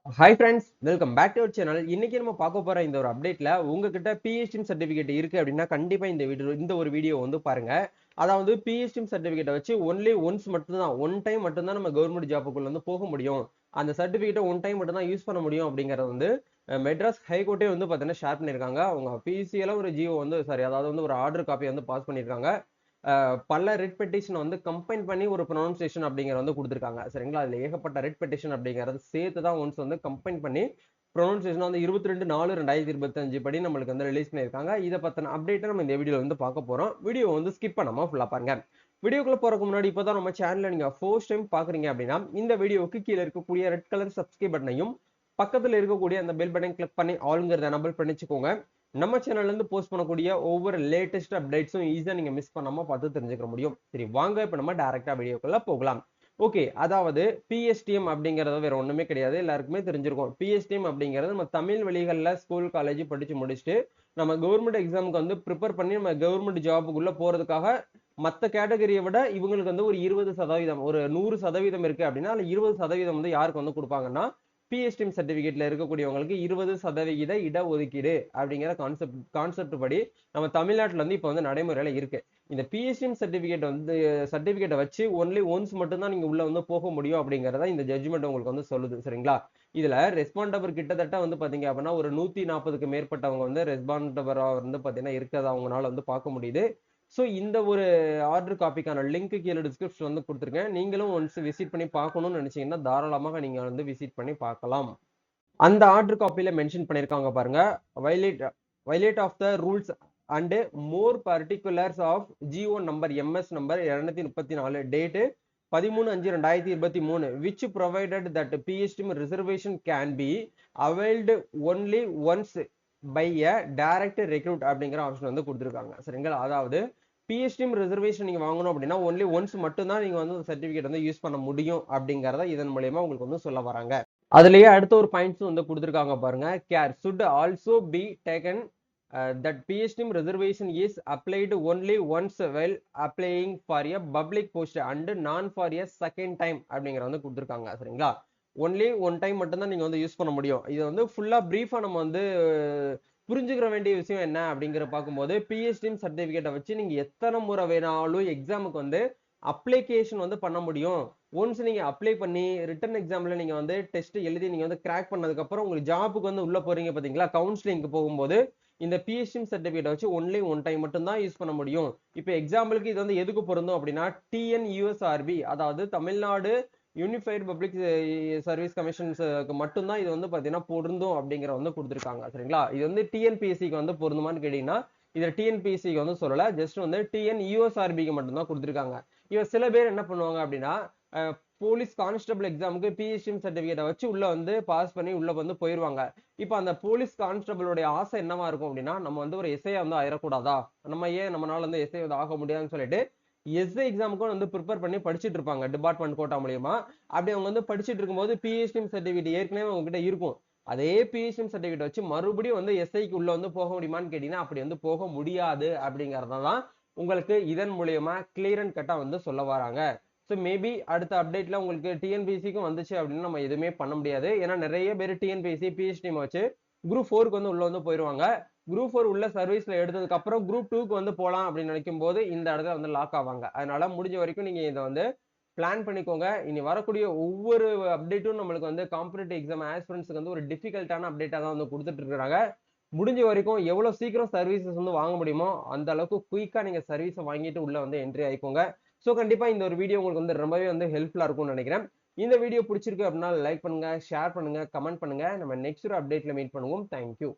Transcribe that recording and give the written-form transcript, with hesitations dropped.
Hi friends, welcome back to our channel. இன்னைக்கு நம்ம பார்க்க போற இந்த ஒரு அப்டேட்ல உங்ககிட்ட பிஎஸ்டிஎம் சர்டிபிகேட் இருக்கு அப்படின்னா கண்டிப்பா இந்த ஒரு வீடியோ வந்து பாருங்க. அதாவது பிஎஸ்டிஎம் சர்டிபிகேட்டை வச்சு ஒன்லி ஒன்ஸ் மட்டும் தான், ஒன் டைம் மட்டும் தான் நம்ம கவர்மெண்ட் ஜாப்புக்குள்ள வந்து போக முடியும். அந்த சர்டிபிகேட்டை ஒன் டைம் மட்டும் தான் யூஸ் பண்ண முடியும் அப்படிங்கறது வந்து மெட்ராஸ் ஹைகோர்ட்டே வந்து பாத்தீங்கன்னா ஷேர் பண்ணிருக்காங்க. அவங்க பிசிஎல ஒரு ஜியோ வந்து சாரி அதாவது வந்து ஒரு ஆர்டர் காப்பி வந்து பாஸ் பண்ணிருக்காங்க. பல ரெட் பெட்டிஷன் வந்து கம்பைன் பண்ணி ஒரு ப்ரொனன்சியேஷன் அப்படிங்கிற வந்து கொடுத்துருக்காங்க. சரிங்களா? அதுல ஏகப்பட்ட ரெட் பெட்டிஷன் அப்படிங்கிறது சேர்த்து தான் ஒன்ஸ் வந்து கம்பைன் பண்ணி ப்ரொனன்சியேஷன் வந்து 22/4/2025 படி நம்மளுக்கு வந்து ரிலீஸ் பண்ணியிருக்காங்க. இதை பத்தின அப்டேட்டை நம்ம இந்த வீடியோல வந்து பார்க்க போறோம். வீடியோ வந்து ஸ்கிப் பண்ணாம ஃபுல்லா பாருங்க. வீடியோக்குள்ள போறதுக்கு முன்னாடி இப்பதான் நம்ம சேனல்ல நீங்க ஃபர்ஸ்ட் டைம் பாக்குறீங்க அப்படின்னா இந்த வீடியோவுக்கு கீழே இருக்கக்கூடிய ரெட் கலர் சப்ஸ்கிரைப் பட்டனையும் பக்கத்துல இருக்கக்கூடிய அந்த பெல் பட்டன் கிளிக் பண்ணி ஆளுங்கிறத எனபிள் பண்ணிச்சுக்கோங்க. நம்ம சேனல்ல இருந்து போஸ்ட் பண்ணக்கூடிய ஒவ்வொரு லேட்டஸ்ட் அப்டேட்ஸும் ஈஸியா நீங்க மிஸ் பண்ணாம பார்த்து தெரிஞ்சுக்க முடியும். சரி, வாங்க இப்ப நம்ம டைரக்டா வீடியோக்குள்ள போகலாம். ஓகே, அதாவது பிஎஸ்டிஎம் அப்படிங்கறது வேற ஒண்ணுமே கிடையாது, எல்லாருக்குமே தெரிஞ்சிருக்கும். பிஎஸ்டிஎம் அப்படிங்கிறது நம்ம தமிழ் வழிகள்ல ஸ்கூல் காலேஜ் படிச்சு முடிச்சுட்டு நம்ம கவர்மெண்ட் எக்ஸாமுக்கு வந்து ப்ரிப்பேர் பண்ணி நம்ம கவர்மெண்ட் ஜாபுக்குள்ள போறதுக்காக மத்த கேட்டகரியை விட இவங்களுக்கு வந்து ஒரு 20%, ஒரு 100% இருக்கு அப்படின்னா அதுல 20% வந்து யாருக்கு வந்து கொடுப்பாங்கன்னா பிஎஸ்டிஎம் சர்டிபிகேட்ல இருக்கக்கூடியவங்களுக்கு 20% இடஒதுக்கீடு அப்படிங்கிற கான்செப்ட் படி நம்ம தமிழ்நாட்டுல இருந்து இப்ப வந்து நடைமுறையில இருக்கு. இந்த பிஎஸ்டிஎம் சர்டிபிகேட்டை வச்சு ஒன்லி ஒன்ஸ் மட்டும் தான் நீங்க உள்ள வந்து போக முடியும் அப்படிங்கறத இந்த ஜட்ஜ்மெண்ட் உங்களுக்கு வந்து சொல்லுது. சரிங்களா? இதுல ரெஸ்பாண்டபர் கிட்டத்தட்ட வந்து பாத்தீங்க அப்படின்னா ஒரு 140க்கு மேற்பட்டவங்க வந்து ரெஸ்பாண்டபரா வந்து பாத்தீங்கன்னா இருக்கிறத அவங்களால வந்து பார்க்க முடியுது. ஸோ இந்த ஒரு ஆர்டர் காப்பிக்கான லிங்க் கீழே டிஸ்கிரிப்ஷன் வந்து கொடுத்துருக்கேன். நீங்களும் ஒன்ஸ் விசிட் பண்ணி பார்க்கணும்னு நினைச்சீங்கன்னா தாராளமாக நீங்க வந்து விசிட் பண்ணி பார்க்கலாம். அந்த ஆர்டர் காப்பியில மென்ஷன் பண்ணிருக்காங்க பாருங்க. Violate violate of the rules and more particulars of GO number MS number 234 date 13/5/2023 which provided that PSTM reservation can be availed only once by a direct recruit அப்படிங்கிற option வந்து கொடுத்துருக்காங்க. சரிங்களா? அதாவது PSTM reservation நீங்க வாங்கணும் அப்படின்னா only once மட்டும் தான் நீங்க வந்து சர்டிபிகேட் வந்து யூஸ் பண்ண முடியும் அப்படிங்கறத இதன் மூலமா உங்களுக்கு வந்து சொல்ல வராங்க. அதுலயே அடுத்த ஒரு பாயிண்ட்ஸ் வந்து கொடுத்துருக்காங்க பாருங்க. Care should also be taken that PSTM reservation is applied only once while applying for a public post and non for a second time அப்படிங்கிற வந்து கொடுத்துருக்காங்க. சரிங்களா? ஒன்லி ஒன் டைம் மட்டும் தான் நீங்க வந்து யூஸ் பண்ண முடியும். இது வந்து ஃபுல்லா பிரீஃபா நம்ம வந்து புரிஞ்சுக்கிற வேண்டிய விஷயம் என்ன அப்படிங்கிற பார்க்கும்போது பிஎஸ்டிஎம் சர்டிபிகேட்டை வச்சு நீங்க எத்தனை முறை வேணாலும் எக்ஸாமுக்கு வந்து அப்ளிகேஷன் வந்து பண்ண முடியும். ஒன்ஸ் நீங்க அப்ளை பண்ணி ரிட்டன் எக்ஸாம்ல நீங்க வந்து டெஸ்ட் எழுதி நீங்க வந்து கிராக் பண்ணதுக்கு அப்புறம் உங்களுக்கு ஜாபுக்கு வந்து உள்ள போறீங்க பாத்தீங்களா, கவுன்சிலிங்க்கு போகும்போது இந்த பிஎஸ்டிஎம் சர்டிபிகேட் வச்சு ஒன்லி ஒன் டைம் மட்டும் தான் யூஸ் பண்ண முடியும். இப்போ எக்ஸாம்பிளுக்கு இது வந்து எதுக்கு பொருந்தும் அப்படின்னா டிஎன்யூஎஸ்ஆர்பி, அதாவது தமிழ்நாடு யூனிஃபைடு பப்ளிக் சர்வீஸ் கமிஷன்ஸ்க்கு மட்டும்தான் இது வந்து பாத்தீங்கன்னா பொருந்தும் அப்படிங்கிற வந்து கொடுத்துருக்காங்க. சரிங்களா? இது வந்து டிஎன்பிஎஸ்சிக்கு வந்து பொருந்துமான்னு கேட்டீங்கன்னா இதுல டிஎன்பிஎஸ்சிக்கு வந்து சொல்லல, ஜஸ்ட் வந்து டிஎன்யூஎஸ்ஆர்பிக்கு மட்டும்தான் கொடுத்துருக்காங்க. இவன் சில பேர் என்ன பண்ணுவாங்க அப்படின்னா போலீஸ் கான்ஸ்டபிள் எக்ஸாமுக்கு பிஎஸ்டிஎம் சர்டிபிகேட்டை வச்சு உள்ள வந்து பாஸ் பண்ணி உள்ள வந்து போயிருவாங்க. இப்போ அந்த போலீஸ் கான்ஸ்டபிளோட ஆசை என்னவா இருக்கும் அப்படின்னா நம்ம வந்து ஒரு எஸ்ஐ வந்து ஆயிடக்கூடாதா, நம்ம ஏன் நம்மளால வந்து எஸ்ஐ வந்து ஆக முடியாதுன்னு சொல்லிட்டு எஸ்ஐ எக்ஸாமுக்கும் வந்து ப்ரிப்பேர் பண்ணி படிச்சுட்டு இருப்பாங்க டிபார்ட்மெண்ட் கோட்டா மூலியமா. அப்படி அவங்க வந்து படிச்சுட்டு இருக்கும்போது பிஎஸ்டிஎம் சர்டிபிகேட் ஏற்கனவே அவங்க கிட்ட இருக்கும். அதே பிஎஸ்டிஎம் சர்டிபிகேட் வச்சு மறுபடியும் வந்து எஸ்ஐக்கு உள்ள வந்து போக முடியுமான்னு கேட்டீங்கன்னா அப்படி வந்து போக முடியாது அப்படிங்கறதான் உங்களுக்கு இதன் மூலியமா கிளியர் அண்ட் கட்டா வந்து சொல்ல வராங்க. ஸோ மேபி அடுத்த அப்டேட்ல உங்களுக்கு டிஎன்பிஎஸ்சிக்கும் வந்துச்சு அப்படின்னு நம்ம எதுவுமே பண்ண முடியாது. ஏன்னா நிறைய பேர் டிஎன்பிஎஸ்சி பிஹெச்டி வச்சு குரூப் 4க்கு வந்து உள்ள வந்து போயிருவாங்க. குரூப் 4 உள்ள சர்வீஸ்ல எடுத்ததுக்கு அப்புறம் குரூப் 2க்கு வந்து போலாம் அப்படின்னு நினைக்கும் போது இந்த இடத்துல வந்து லாக் ஆவாங்க. அதனால முடிஞ்ச வரைக்கும் நீங்க இதை வந்து பிளான் பண்ணிக்கோங்க. இனி வரக்கூடிய ஒவ்வொரு அப்டேட்டும் நம்மளுக்கு வந்து காம்படிட்டிவ் எக்ஸாம் ஆஸ்பிரன்ட்ஸ்க்கு வந்து ஒரு டிஃபிகல்ட்டான அப்டேட்டா தான் வந்து கொடுத்துட்டு இருக்காங்க. முடிஞ்ச வரைக்கும் எவ்வளவு சீக்கிரம் சர்வீசஸ் வந்து வாங்க முடியுமோ அந்த அளவுக்கு குயிக்கா நீங்க சர்வீஸை வாங்கிட்டு உள்ள வந்து என்ட்ரி ஆயிக்கோங்க. ஸோ கண்டிப்பா இந்த ஒரு வீடியோ உங்களுக்கு வந்து ரொம்பவே வந்து ஹெல்ப்ஃபுல்லா இருக்கும்னு நினைக்கிறேன். இந்த வீடியோ பிடிச்சிருக்கு அப்படின்னா லைக் பண்ணுங்க, ஷேர் பண்ணுங்க, கமெண்ட் பண்ணுங்க. நம்ம நெக்ஸ்ட் ஒரு அப்டேட்ல மீட் பண்ணுவோம். தேங்க்யூ.